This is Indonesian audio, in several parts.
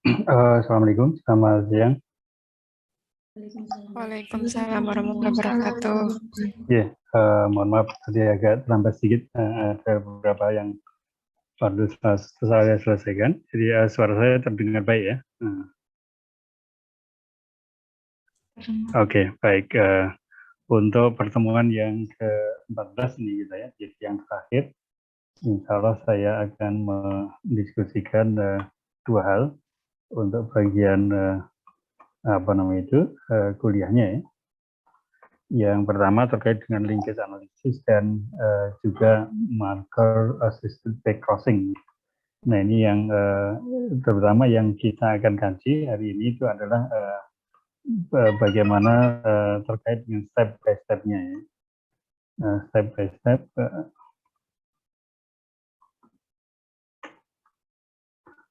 Assalamualaikum, selamat siang. Waalaikumsalam warahmatullahi wabarakatuh. Ya, mohon maaf tadi agak terlambat sedikit. Ada beberapa yang perlu saya selesaikan. Jadi suara saya terdengar baik ya. Oke, baik. Untuk pertemuan yang ke-14 ini kita ya, jadi yang terakhir, insya Allah saya akan mendiskusikan dua hal untuk bagian kuliahnya ya. Yang pertama terkait dengan linkage analysis dan juga marker assisted backcrossing. Nah ini yang terutama yang kita akan kaji hari ini itu adalah bagaimana terkait dengan step by step-nya ya. Step by step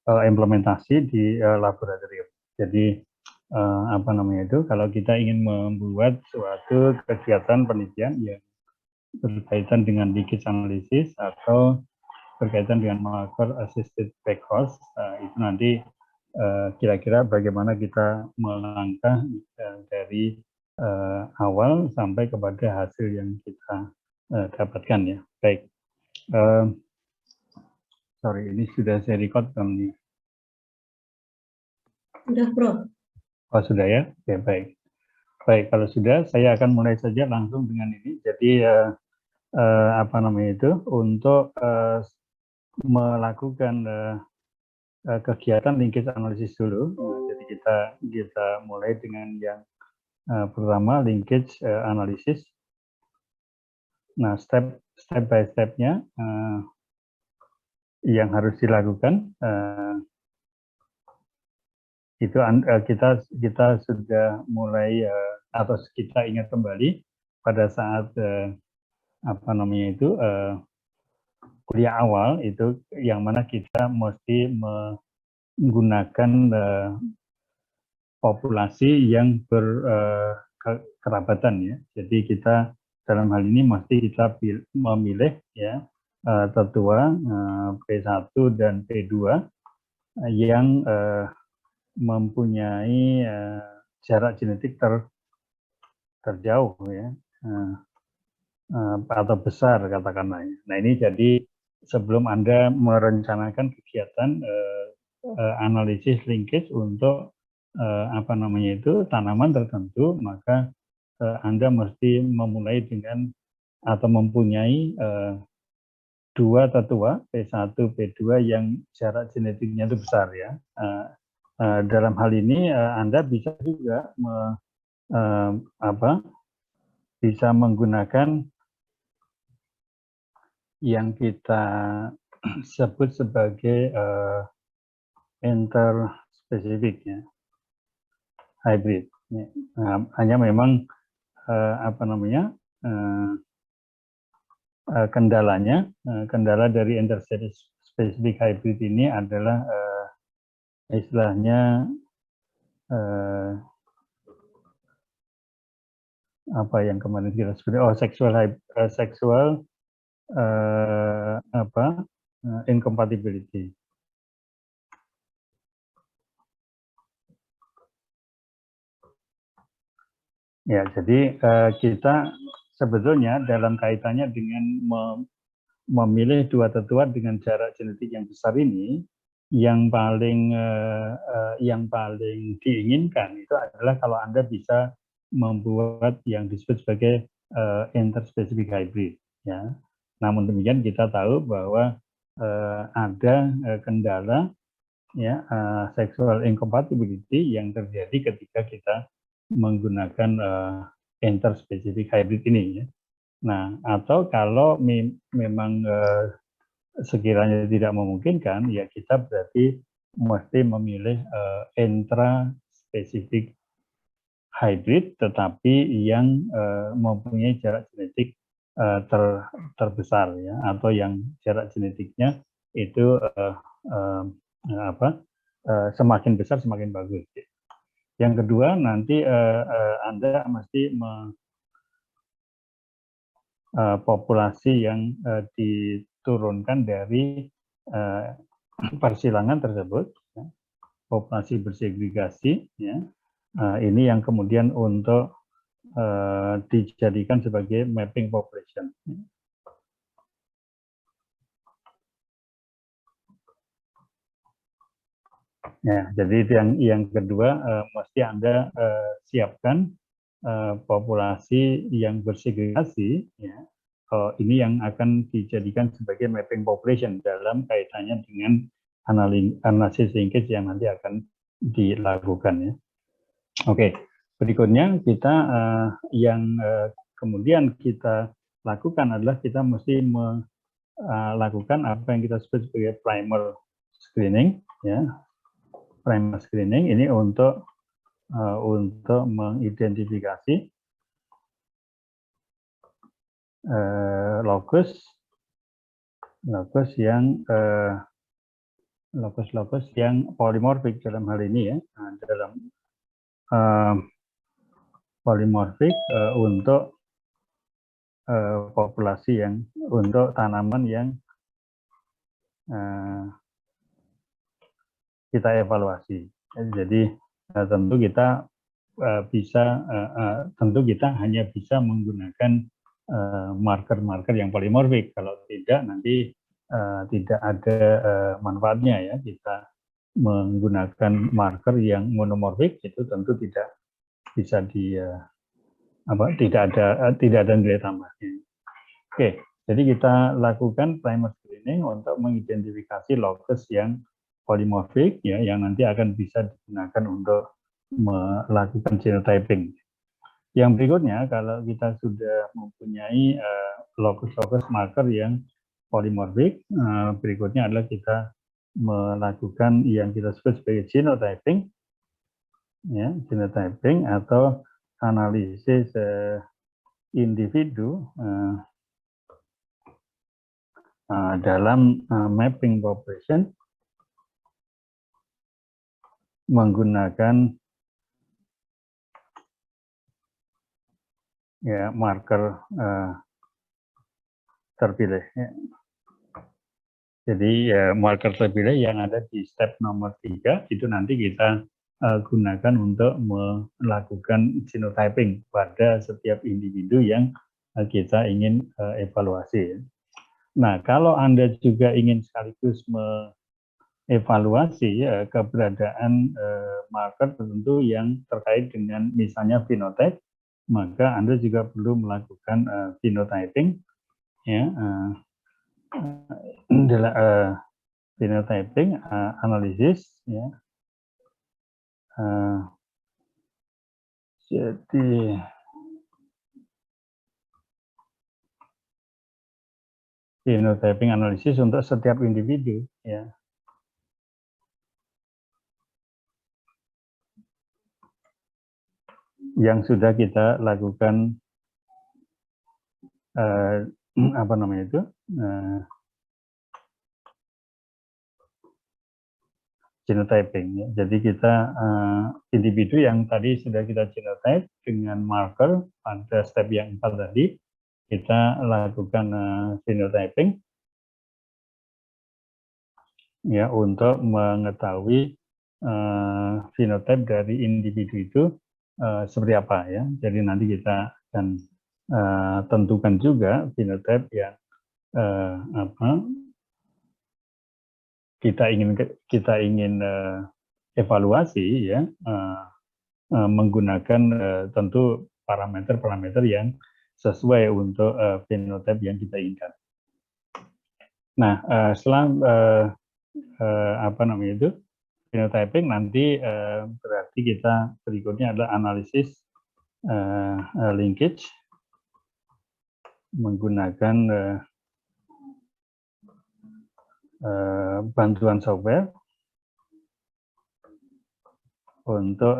implementasi di laboratorium. Jadi kalau kita ingin membuat suatu kegiatan penelitian yang berkaitan dengan linkage analysis atau berkaitan dengan marker assisted backcross, itu nanti kira-kira bagaimana kita melangkah dari awal sampai kepada hasil yang kita dapatkan ya. Baik, sorry ini sudah saya record belum nih? Sudah, Bro. Oh sudah ya, oke baik. Baik, kalau sudah saya akan mulai saja langsung dengan ini. Jadi untuk melakukan kegiatan linkage analisis dulu. Jadi kita mulai dengan yang pertama linkage analisis. Nah, step by step-nya yang harus dilakukan itu kita sudah mulai atau kita ingat kembali pada saat kuliah awal itu yang mana kita mesti menggunakan populasi yang berkerabatan ya. Jadi kita dalam hal ini mesti kita memilih ya tetua P1 dan P2 yang mempunyai jarak genetik terjauh ya atau besar katakanlah. Nah ini jadi sebelum Anda merencanakan kegiatan analisis linkage untuk tanaman tertentu, maka Anda mesti memulai dengan atau mempunyai dua tetua P1, P2 yang jarak genetiknya itu besar ya. Dalam hal ini Anda bisa juga bisa menggunakan yang kita sebut sebagai interspesifik ya, hybrid. Hanya memang kendala dari interspesifik hybrid ini adalah istilahnya apa yang kemarin kita sebut sexual incompatibility. Ya, jadi kita sebetulnya dalam kaitannya dengan memilih dua tetua dengan jarak genetik yang besar ini, yang paling diinginkan itu adalah kalau Anda bisa membuat yang disebut sebagai interspecific hybrid. Ya. Namun demikian kita tahu bahwa ada kendala ya sexual incompatibility yang terjadi ketika kita menggunakan interspecific hybrid ini ya. Nah, atau kalau memang sekiranya tidak memungkinkan ya kita berarti mesti memilih intraspecific hybrid tetapi yang mempunyai jarak genetik terbesar ya, atau yang jarak genetiknya itu semakin besar semakin bagus. Yang kedua nanti Anda mesti populasi yang diturunkan dari persilangan tersebut. populasi bersegregasi, ya. Ini yang kemudian untuk dijadikan sebagai mapping population. Ya, jadi itu yang kedua, mesti Anda siapkan populasi yang bersegregasi, ya. Ini yang akan dijadikan sebagai mapping population dalam kaitannya dengan analisis linkage yang nanti akan dilakukan, ya. Oke, berikutnya kita yang kemudian kita lakukan adalah kita mesti melakukan apa yang kita sebut sebagai primer screening, ya. Primer screening ini untuk mengidentifikasi lokus yang polimorfik dalam hal ini, ya. Dalam polimorfik untuk populasi yang untuk tanaman yang kita evaluasi. Jadi tentu kita tentu kita hanya bisa menggunakan marker-marker yang polimorfik. Kalau tidak, nanti tidak ada manfaatnya, ya. Kita menggunakan marker yang monomorfik itu tentu tidak bisa tidak ada nilai tambahnya. Oke, jadi kita lakukan primer screening untuk mengidentifikasi lokus yang polimorfik, ya, yang nanti akan bisa digunakan untuk melakukan genotyping. Yang berikutnya, kalau kita sudah mempunyai lokus-lokus marker yang polimorfik, berikutnya adalah kita melakukan yang kita sebut sebagai genotyping, ya, genotyping atau analisis individu dalam mapping population menggunakan ya marker terpilih, ya. Jadi marker terpilih yang ada di step nomor 3 itu nanti kita gunakan untuk melakukan genotyping pada setiap individu yang kita ingin evaluasi. Nah, kalau Anda juga ingin sekaligus mengevaluasi keberadaan marker tertentu yang terkait dengan misalnya phenotype, maka Anda juga perlu melakukan phenotyping, ya. Phenotyping analisis, ya. Jadi phenotyping analisis untuk setiap individu, ya. Yang sudah kita lakukan apa namanya itu? Genotyping, ya. Jadi kita individu yang tadi sudah kita genotype dengan marker pada step yang 4 tadi, kita lakukan phenotyping, ya, untuk mengetahui phenotype dari individu itu seperti apa, ya. Jadi nanti kita akan tentukan juga phenotype yang kita ingin evaluasi, ya, menggunakan tentu parameter-parameter yang sesuai untuk phenotype yang kita inginkan. Nah, setelah apa namanya itu phenotyping, nanti berarti kita berikutnya adalah analisis linkage menggunakan bantuan software untuk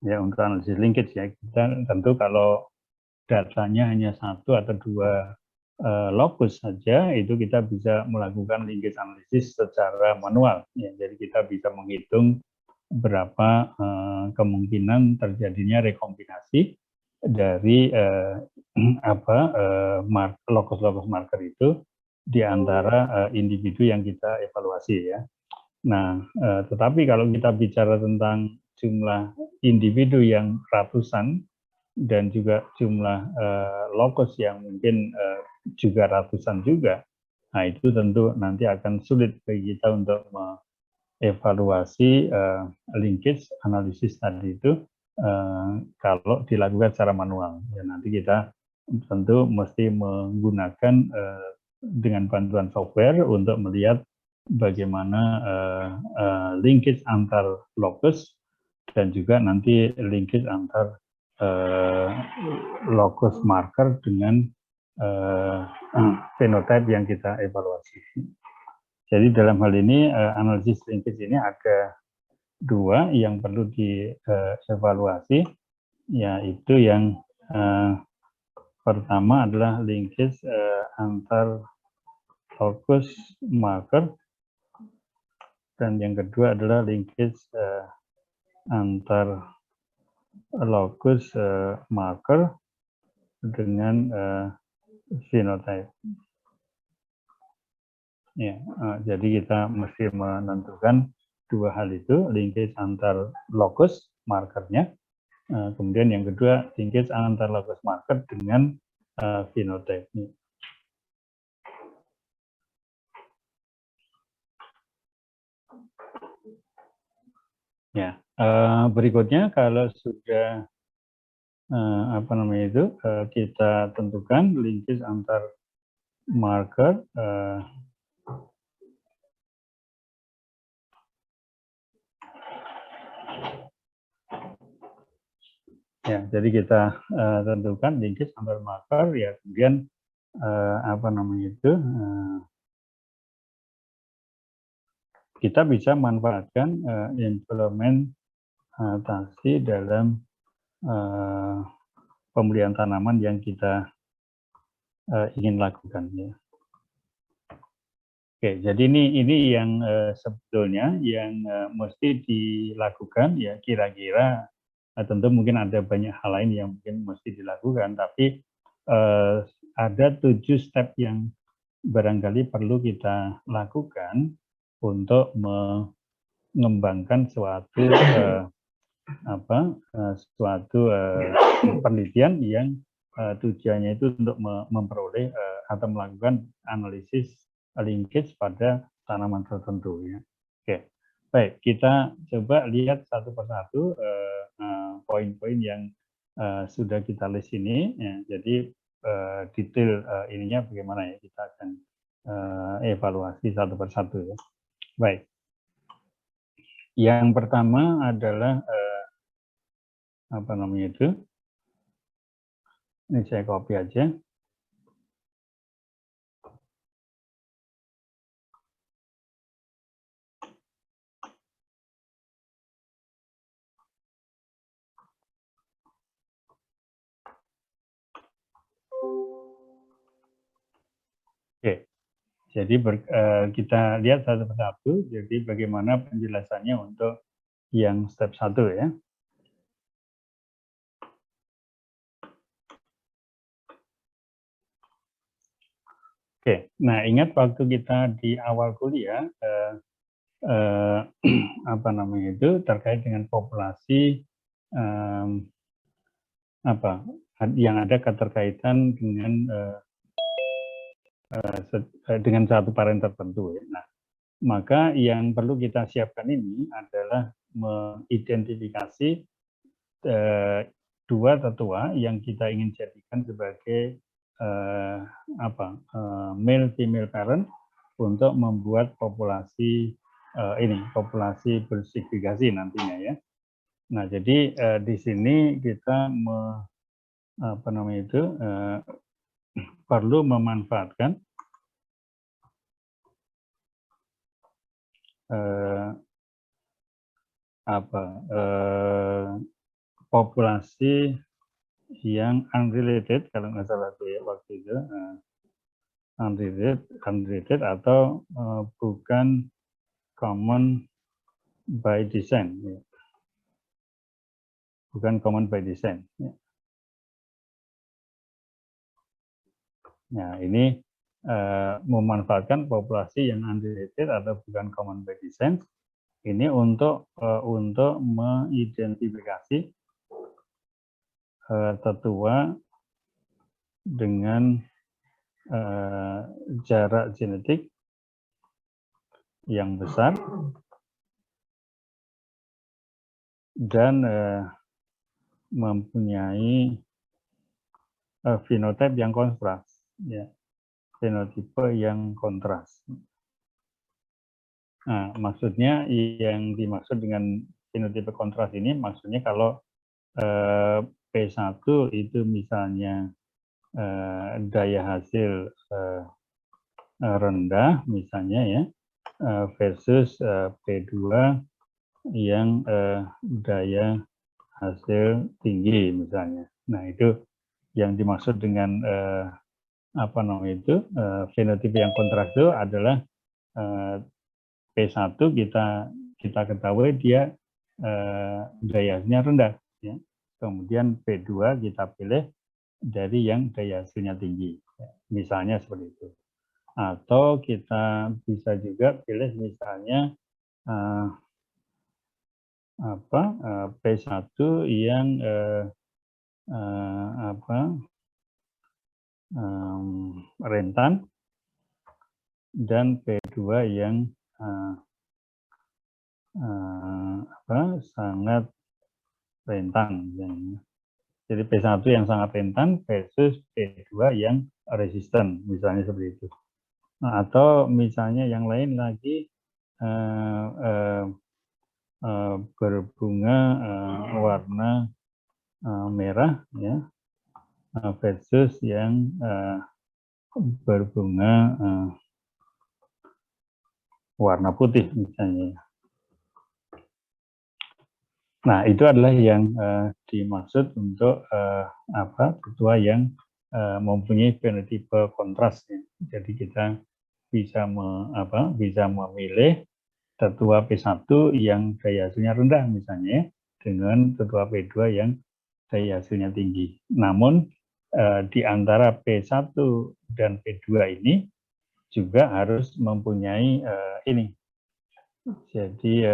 ya untuk analisis linkage, ya. Kita tentu kalau datanya hanya 1 atau 2 lokus saja, itu kita bisa melakukan linkage analisis secara manual, ya. Jadi kita bisa menghitung berapa kemungkinan terjadinya rekombinasi dari locus-locus marker itu di antara individu yang kita evaluasi ya. Nah, tetapi kalau kita bicara tentang jumlah individu yang ratusan dan juga jumlah locus yang mungkin juga ratusan juga, nah itu tentu nanti akan sulit bagi kita untuk mengevaluasi linkage analisis tadi itu kalau dilakukan secara manual. Ya, nanti kita tentu mesti menggunakan dengan bantuan software untuk melihat bagaimana linkage antar locus dan juga nanti linkage antar locus marker dengan phenotype yang kita evaluasi. Jadi dalam hal ini analisis linkage ini ada dua yang perlu dievaluasi, yaitu yang pertama adalah linkage antar locus marker dan yang kedua adalah linkage antar locus marker dengan phenotype. Ya, jadi kita mesti menentukan dua hal itu, linkage antar locus markernya, kemudian yang kedua linkage antar locus marker dengan phenotype. Ya, berikutnya kalau sudah kita tentukan linkage antar marker, ya, jadi kita tentukan linkage antar marker, ya kemudian kita bisa manfaatkan implementasi dalam pemeliharaan tanaman yang kita ingin lakukan. Ya. Oke, jadi ini yang sebetulnya yang mesti dilakukan ya kira-kira. Tentu mungkin ada banyak hal lain yang mungkin mesti dilakukan, tapi ada 7 step yang barangkali perlu kita lakukan untuk mengembangkan suatu penelitian yang tujuannya itu untuk memperoleh atau melakukan analisis linkage pada tanaman tertentu. Ya. Oke, baik, kita coba lihat satu persatu poin-poin yang sudah kita list ini. Ya. Jadi detail ininya bagaimana ya, kita akan evaluasi satu persatu. Ya. Baik, yang pertama adalah ini saya copy aja. Oke, jadi kita lihat satu persatu. Jadi bagaimana penjelasannya untuk yang step 1 ya. Oke, nah ingat waktu kita di awal kuliah terkait dengan populasi yang ada keterkaitan dengan satu varian tertentu. Ya. Nah, maka yang perlu kita siapkan ini adalah mengidentifikasi dua tetua yang kita ingin jadikan sebagai male female parent untuk membuat populasi populasi bersegregasi nantinya ya. Nah, jadi di sini kita perlu memanfaatkan populasi yang unrelated, kalau nggak salah tuh ya waktu itu, unrelated atau bukan common by design, ya. Bukan common by design. Ya. Nah, ini memanfaatkan populasi yang unrelated atau bukan common by descent ini untuk mengidentifikasi tetua dengan jarak genetik yang besar dan mempunyai fenotipe yang kontras, ya, fenotipe yang kontras. Nah, maksudnya yang dimaksud dengan fenotipe kontras ini, maksudnya kalau P1 itu misalnya daya hasil rendah, misalnya ya, versus P2 yang daya hasil tinggi, misalnya. Nah, itu yang dimaksud dengan apa namanya itu fenotipe yang kontras itu adalah P1 kita ketahui dia daya-hasilnya rendah, ya. Kemudian P2 kita pilih dari yang daya hasilnya tinggi, ya. Misalnya seperti itu. Atau kita bisa juga pilih misalnya P1 yang rentan dan P2 yang sangat rentan. Jadi P1 yang sangat rentan versus P2 yang resisten, misalnya seperti itu. Nah, atau misalnya yang lain lagi berbunga warna merah, ya, versus yang berbunga warna putih, misalnya. Nah, itu adalah yang dimaksud untuk tetua yang mempunyai fenotipe kontras, ya. Jadi kita bisa memilih tetua P1 yang daya hasilnya rendah, misalnya, dengan tetua P2 yang daya hasilnya tinggi. Namun di antara P1 dan P2 ini juga harus mempunyai ini. Jadi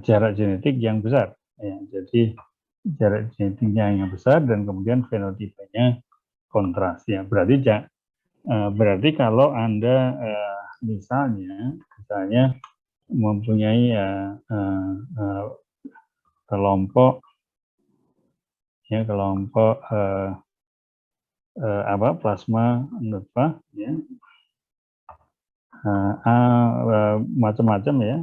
jarak genetik yang besar, ya. Jadi jarak genetiknya yang besar dan kemudian fenotipenya kontras, ya. Berarti kalau Anda misalnya mempunyai kelompok plasma nutfah, ya, macam-macam, ya.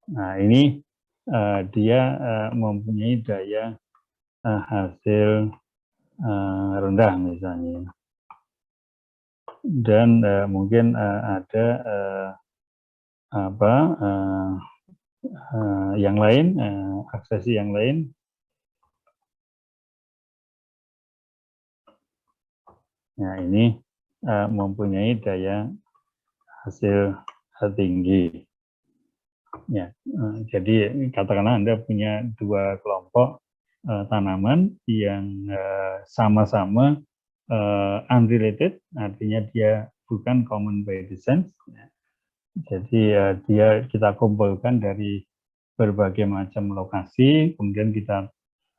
Nah, ini dia mempunyai daya hasil rendah, misalnya, dan mungkin ada yang lain, aksesi yang lain. Nah, ini mempunyai daya hasil tinggi. Ya, jadi katakanlah Anda punya dua kelompok tanaman yang sama-sama unrelated, artinya dia bukan common by descent. Ya. Jadi kita kumpulkan dari berbagai macam lokasi, kemudian kita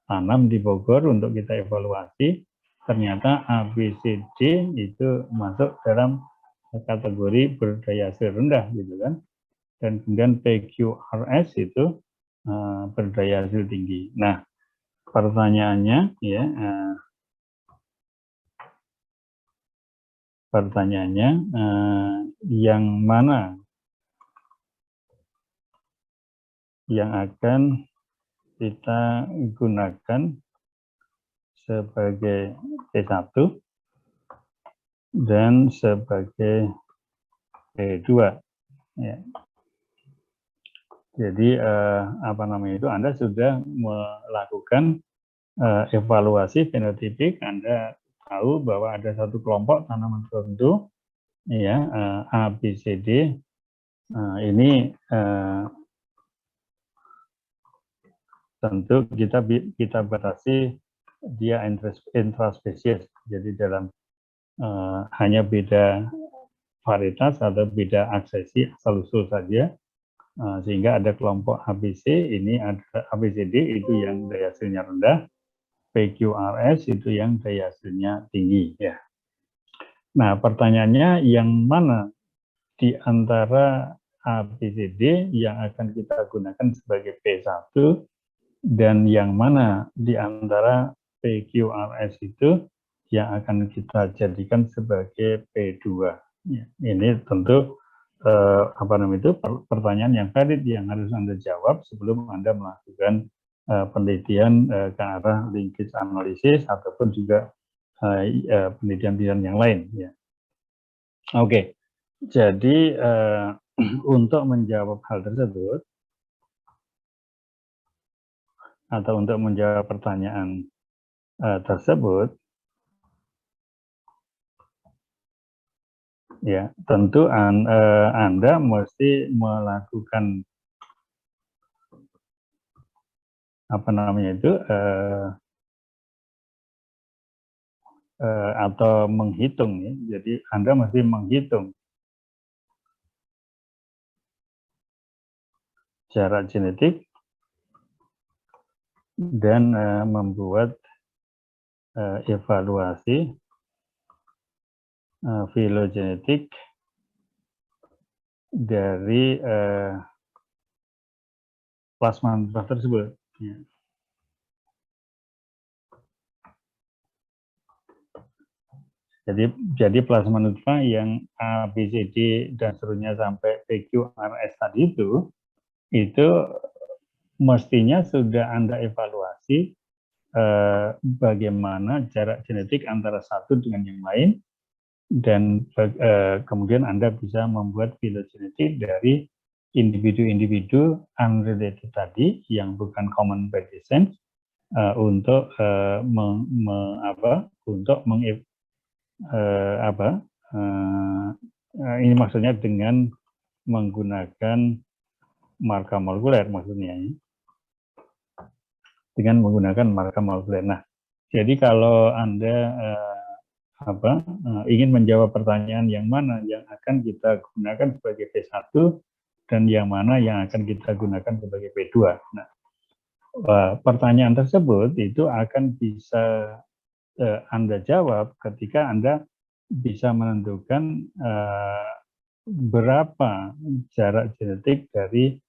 tanam di Bogor untuk kita evaluasi. Ternyata ABCD itu masuk dalam kategori berdaya hasil rendah, gitu kan. Dan kemudian PQRS itu berdaya hasil tinggi. Nah, pertanyaannya, ya, yang mana yang akan kita gunakan sebagai P1 dan sebagai P2, ya. Jadi Anda sudah melakukan evaluasi fenotipik. Anda tahu bahwa ada satu kelompok tanaman tertentu, ya, A, B, C, D. Ini tentu kita batasi dia intraspesies, jadi dalam hanya beda varietas atau beda aksesi asal usul saja, sehingga ada kelompok ABC, ini ada ABCD itu yang daya hasilnya rendah, PQRS itu yang daya hasilnya tinggi ya. Nah, pertanyaannya yang mana di antara ABCD yang akan kita gunakan sebagai P1 dan yang mana di antara PQRS itu yang akan kita jadikan sebagai P2. Ya, ini tentu pertanyaan yang valid yang harus Anda jawab sebelum Anda melakukan penelitian ke arah linkage analisis ataupun juga penelitian yang lain. Ya. Oke, jadi untuk menjawab hal tersebut atau untuk menjawab pertanyaan tersebut, ya tentu Anda mesti melakukan atau menghitung ya. Jadi Anda mesti menghitung jarak genetik dan membuat evaluasi filogenetik dari plasma nutfah tersebut. Ya. Jadi plasma nutfah yang A, B, C, D dan seterusnya sampai PQRS tadi itu mestinya sudah Anda evaluasi bagaimana jarak genetik antara satu dengan yang lain, dan kemudian Anda bisa membuat filogenetik dari individu-individu unrelated tadi yang bukan common by descent untuk ini maksudnya dengan menggunakan marker molekuler maksudnya ya. Dengan menggunakan marker molekuler. Nah, jadi kalau Anda ingin menjawab pertanyaan yang mana yang akan kita gunakan sebagai P1 dan yang mana yang akan kita gunakan sebagai P2. Nah, pertanyaan tersebut itu akan bisa Anda jawab ketika Anda bisa menentukan berapa jarak genetik dari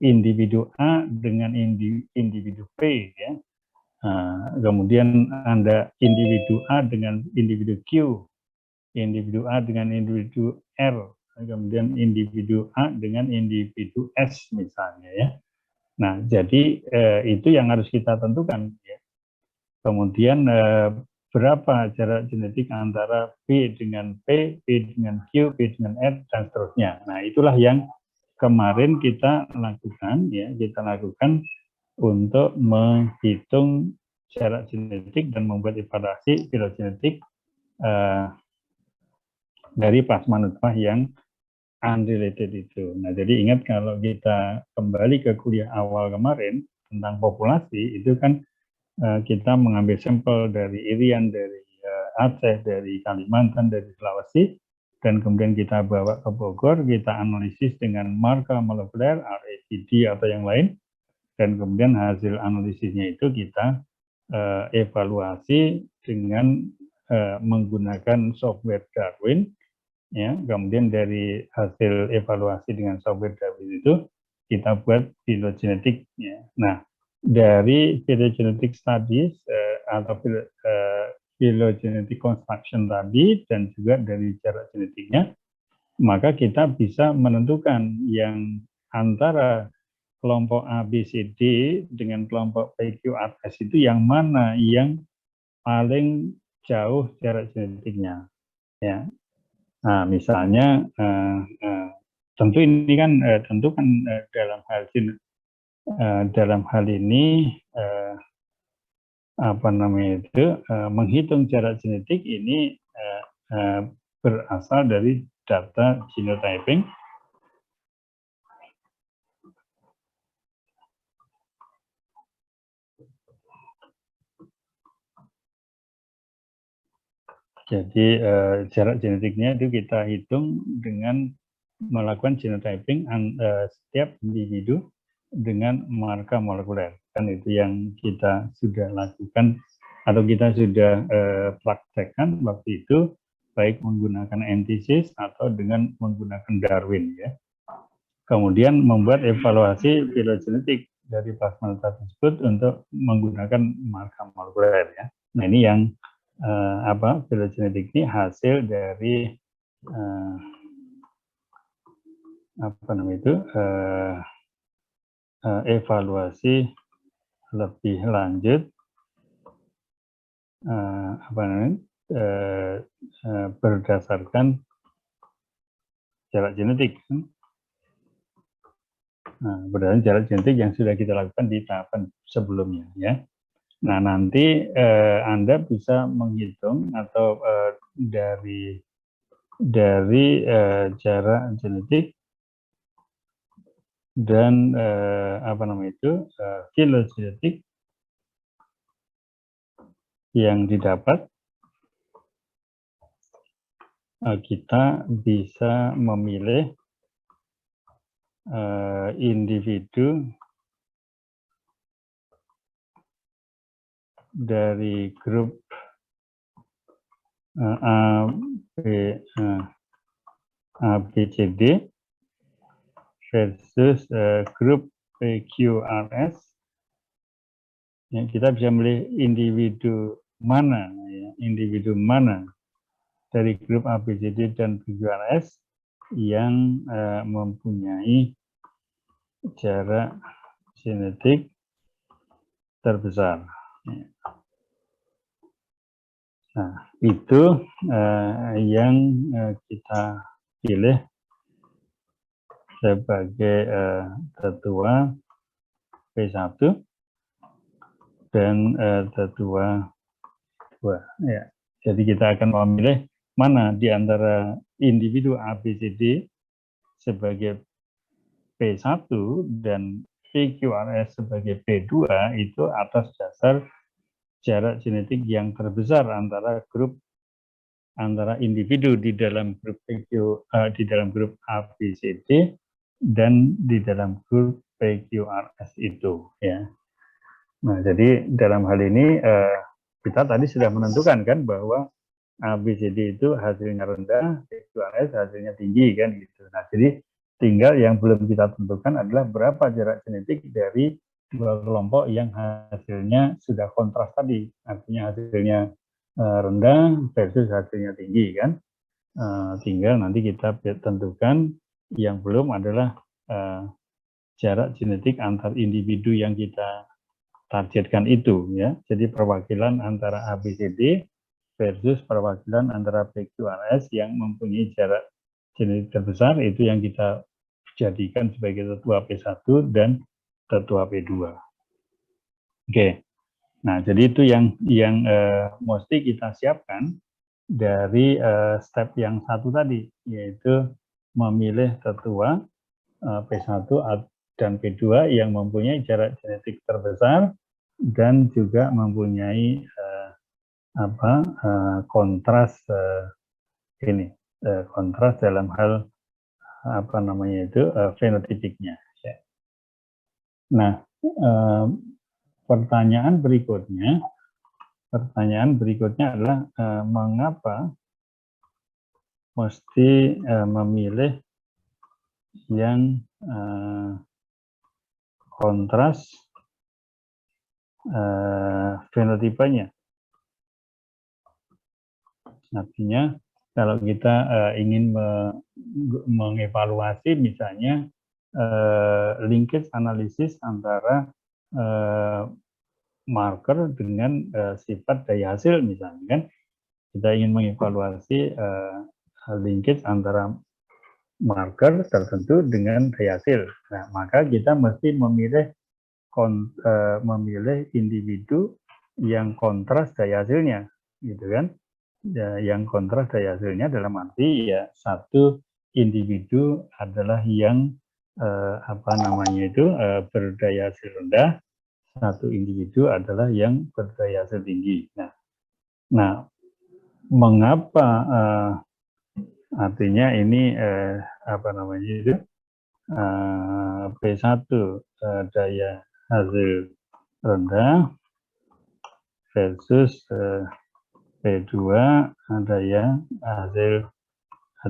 individu A dengan individu P ya. Kemudian Anda individu A dengan individu Q, individu A dengan individu R, kemudian individu A dengan individu S misalnya ya. Nah, jadi itu yang harus kita tentukan ya. Kemudian berapa jarak genetik antara P dengan P, P dengan Q, P dengan R, dan seterusnya. Nah, itulah yang kemarin kita lakukan ya, untuk menghitung jarak genetik dan membuat evaluasi filogenetik dari plasma nutfah yang unrelated itu. Nah, jadi ingat kalau kita kembali ke kuliah awal kemarin tentang populasi, itu kan kita mengambil sampel dari Irian, dari Aceh, dari Kalimantan, dari Sulawesi, dan kemudian kita bawa ke Bogor, kita analisis dengan marker molekuler, RAGD atau yang lain, dan kemudian hasil analisisnya itu kita evaluasi dengan menggunakan software Darwin, ya. Kemudian dari hasil evaluasi dengan software Darwin itu kita buat filogenetik. Ya. Nah, dari phylogenetic studies atau phylogenetic construction tadi dan juga dari jarak genetiknya, maka kita bisa menentukan yang antara kelompok A, B, C, D dengan kelompok PQRS itu yang mana yang paling jauh jarak genetiknya. Ya. Nah, misalnya tentu ini kan dalam hal ini menghitung jarak genetik ini berasal dari data genotyping Jadi jarak genetiknya itu kita hitung dengan melakukan genotyping setiap individu dengan marker molekuler. Kan itu yang kita sudah lakukan atau kita sudah praktekkan waktu itu, baik menggunakan antisis atau dengan menggunakan Darwin ya. Kemudian membuat evaluasi filogenetik dari plasma tersebut untuk menggunakan marker molekuler ya. Nah ini yang filogenetik ini hasil dari evaluasi lebih lanjut berdasarkan jarak genetik. Berdasarkan jarak genetik yang sudah kita lakukan di tahapan sebelumnya ya. Nah, nanti Anda bisa menghitung atau dari jarak genetik dan filogenetik yang didapat, kita bisa memilih individu dari grup A, B, C, D versus grup PQRS. Ya, kita bisa memilih individu mana dari grup A, B, C, D dan PQRS yang mempunyai jarak genetik terbesar. Nah, itu yang kita pilih sebagai tetua P1 dan tetua 2. Ya. Jadi kita akan memilih mana di antara individu A, B, C, D sebagai P1 dan PQRS sebagai P2 itu atas dasar jarak genetik yang terbesar antara individu di dalam grup di dalam grup A, B, C, D dan di dalam grup PQRS itu ya. Nah, jadi dalam hal ini kita tadi sudah menentukan kan bahwa A, B, C, D itu hasilnya rendah, PQRS hasilnya tinggi kan gitu. Nah, jadi tinggal yang belum kita tentukan adalah berapa jarak genetik dari dua kelompok yang hasilnya sudah kontras tadi, artinya hasilnya rendah versus hasilnya tinggi kan. Tinggal nanti kita tentukan. Yang belum adalah jarak genetik antar individu yang kita targetkan itu ya. Jadi perwakilan antara A, B, C, D versus perwakilan antara PQRS yang mempunyai jarak genetik terbesar, itu yang kita jadikan sebagai tetua P1 dan tetua P2. Oke. Nah, jadi itu yang mesti kita siapkan dari step yang satu tadi, yaitu memilih tetua P1 dan P2 yang mempunyai jarak genetik terbesar dan juga mempunyai kontras kontras dalam hal fenotipiknya. Nah, pertanyaan berikutnya adalah mengapa mesti memilih yang kontras fenotipenya. Artinya kalau kita ingin mengevaluasi misalnya linkage analisis antara marker dengan sifat daya hasil misalnya kan, kita ingin mengevaluasi linkage antara marker tertentu dengan daya hasil. Nah, maka kita mesti memilih individu yang kontras daya hasilnya, gitu kan? Ya, yang kontras daya hasilnya dalam arti ya satu individu adalah yang berdaya hasil rendah, satu individu adalah yang berdaya hasil tinggi. Nah, mengapa artinya ini apa namanya itu P1 daya hasil rendah versus P2 daya hasil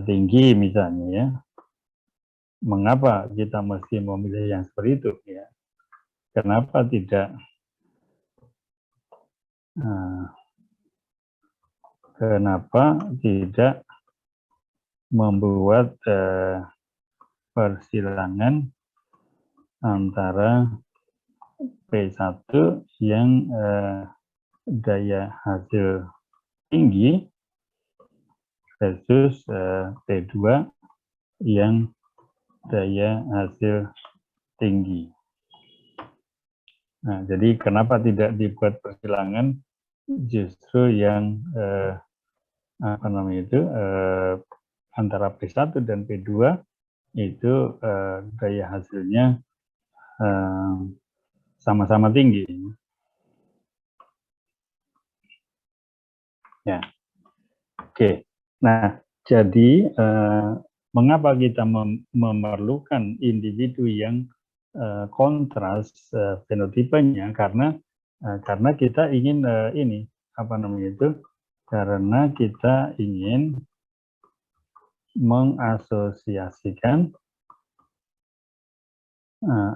tinggi misalnya ya. Mengapa kita mesti memilih yang seperti itu ya? Kenapa tidak membuat persilangan antara P1 yang daya hasil tinggi versus P2 yang daya hasil tinggi. Nah, jadi kenapa tidak dibuat persilangan justru yang apa namanya itu antara P1 dan P2 itu daya hasilnya sama-sama tinggi. Ya, oke. Nah, jadi mengapa kita memerlukan individu yang kontras fenotipenya? Karena kita ingin ini apa namanya itu? Karena kita ingin mengasosiasikan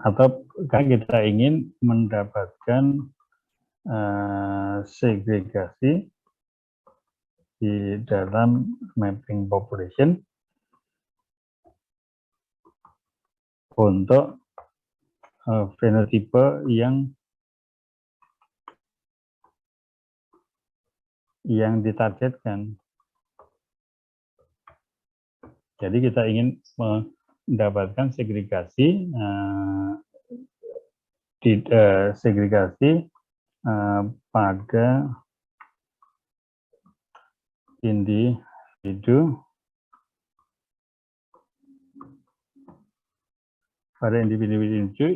atau karena kita ingin mendapatkan segregasi di dalam mapping population untuk fenotipe yang ditargetkan. Jadi kita ingin mendapatkan segregasi pada individu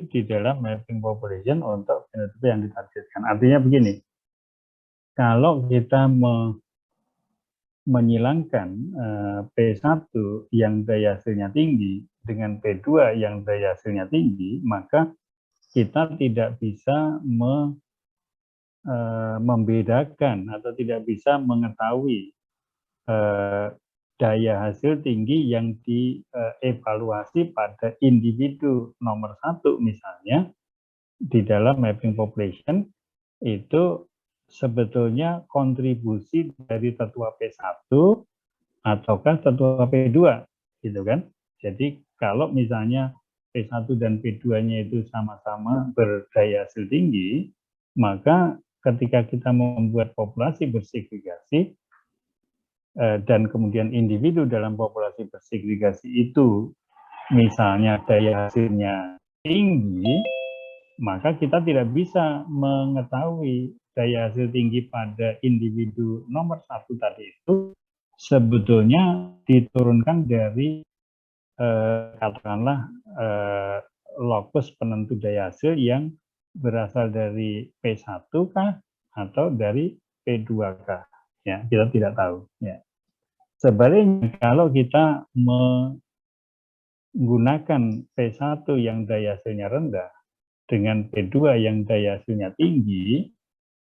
di dalam mapping population untuk fenotipe yang ditargetkan. Artinya begini, kalau kita menyilangkan P1 yang daya hasilnya tinggi dengan P2 yang daya hasilnya tinggi, maka kita tidak bisa membedakan atau tidak bisa mengetahui daya hasil tinggi yang dievaluasi pada individu nomor 1 misalnya di dalam mapping population itu sebetulnya kontribusi dari tetua P1 ataukah tetua P2 gitu kan. Jadi kalau misalnya P1 dan P2-nya itu sama-sama berdaya hasil tinggi, maka ketika kita membuat populasi bersegregasi dan kemudian individu dalam populasi bersegregasi itu misalnya daya hasilnya tinggi, maka kita tidak bisa mengetahui daya hasil tinggi pada individu nomor 1 tadi itu sebetulnya diturunkan dari katakanlah lokus penentu daya hasil yang berasal dari P1 kah atau dari P2 kah? Ya, kita tidak tahu. Ya. Sebaliknya kalau kita menggunakan P1 yang daya hasilnya rendah dengan P2 yang daya hasilnya tinggi,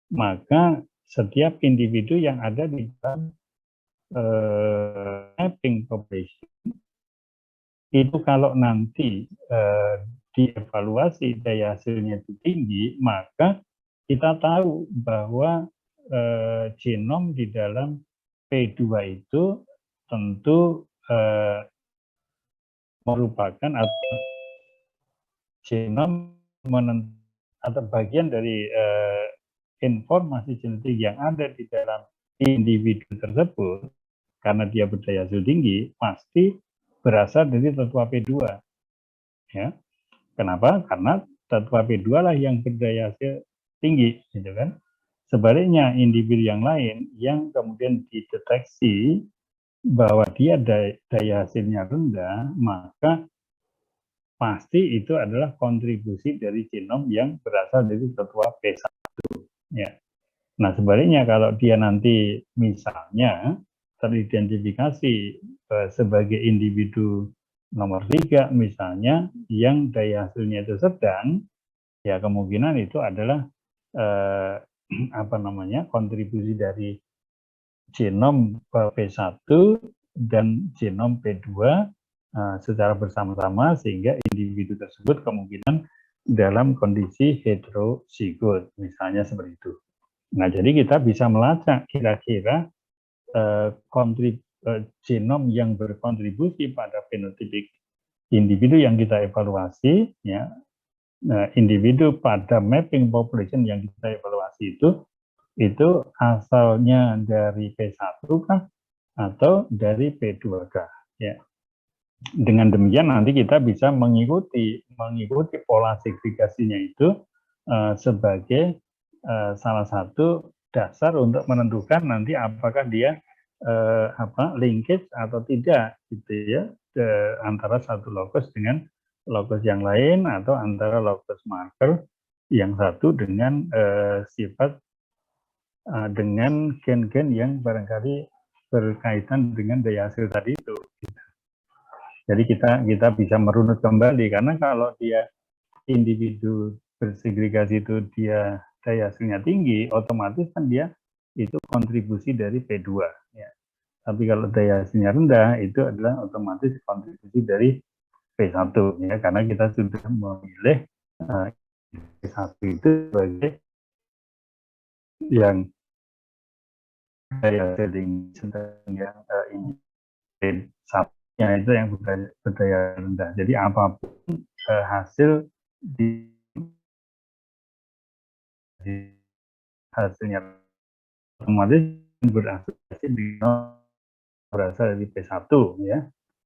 maka setiap individu yang ada di dalam mapping population itu kalau nanti dievaluasi daya hasilnya itu tinggi, maka kita tahu bahwa genom di dalam P2 itu tentu merupakan atau genom atau bagian dari informasi genetik yang ada di dalam individu tersebut karena dia berdaya hasil tinggi pasti berasal dari tetua P2. Ya. Kenapa? Karena tetua P2 lah yang berdaya hasil tinggi, gitu kan? Sebaliknya individu yang lain yang kemudian dideteksi bahwa dia daya hasilnya rendah, maka pasti itu adalah kontribusi dari genom yang berasal dari tetua P1. Ya. Nah, sebaliknya kalau dia nanti misalnya teridentifikasi sebagai individu nomor 3 misalnya yang daya hasilnya itu sedang, ya kemungkinan itu adalah apa namanya, kontribusi dari genom P1 dan genom P2 secara bersama-sama, sehingga individu tersebut kemungkinan dalam kondisi heterozigot, misalnya seperti itu. Nah, jadi kita bisa melacak kira-kira genom yang berkontribusi pada fenotipik individu yang kita evaluasi, ya, individu pada mapping population yang kita evaluasi itu asalnya dari P1 kah atau dari P2 kah, ya. Dengan demikian nanti kita bisa mengikuti pola segregasinya itu sebagai salah satu dasar untuk menentukan nanti apakah dia linkage atau tidak, gitu ya, antara satu locus dengan locus yang lain, atau antara locus marker yang satu dengan sifat dengan gen-gen yang barangkali berkaitan dengan daya hasil tadi itu. Jadi kita bisa merunut kembali, karena kalau dia individu bersegregasi itu dia daya hasilnya tinggi, otomatis kan dia itu kontribusi dari P2. Ya. Tapi kalau daya hasilnya rendah, itu adalah otomatis kontribusi dari P1. Ya, karena kita sudah memilih P1 itu sebagai yang daya hasil tinggi, sedang yang ini P1-nya itu yang berdaya rendah. Jadi apapun hasil di hasilnya otomatis berasosiasi dengan berasal dari P1, ya.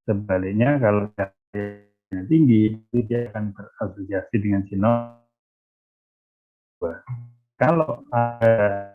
Sebaliknya kalau dayanya tinggi, dia akan berasosiasi dengan genom. Kalau ada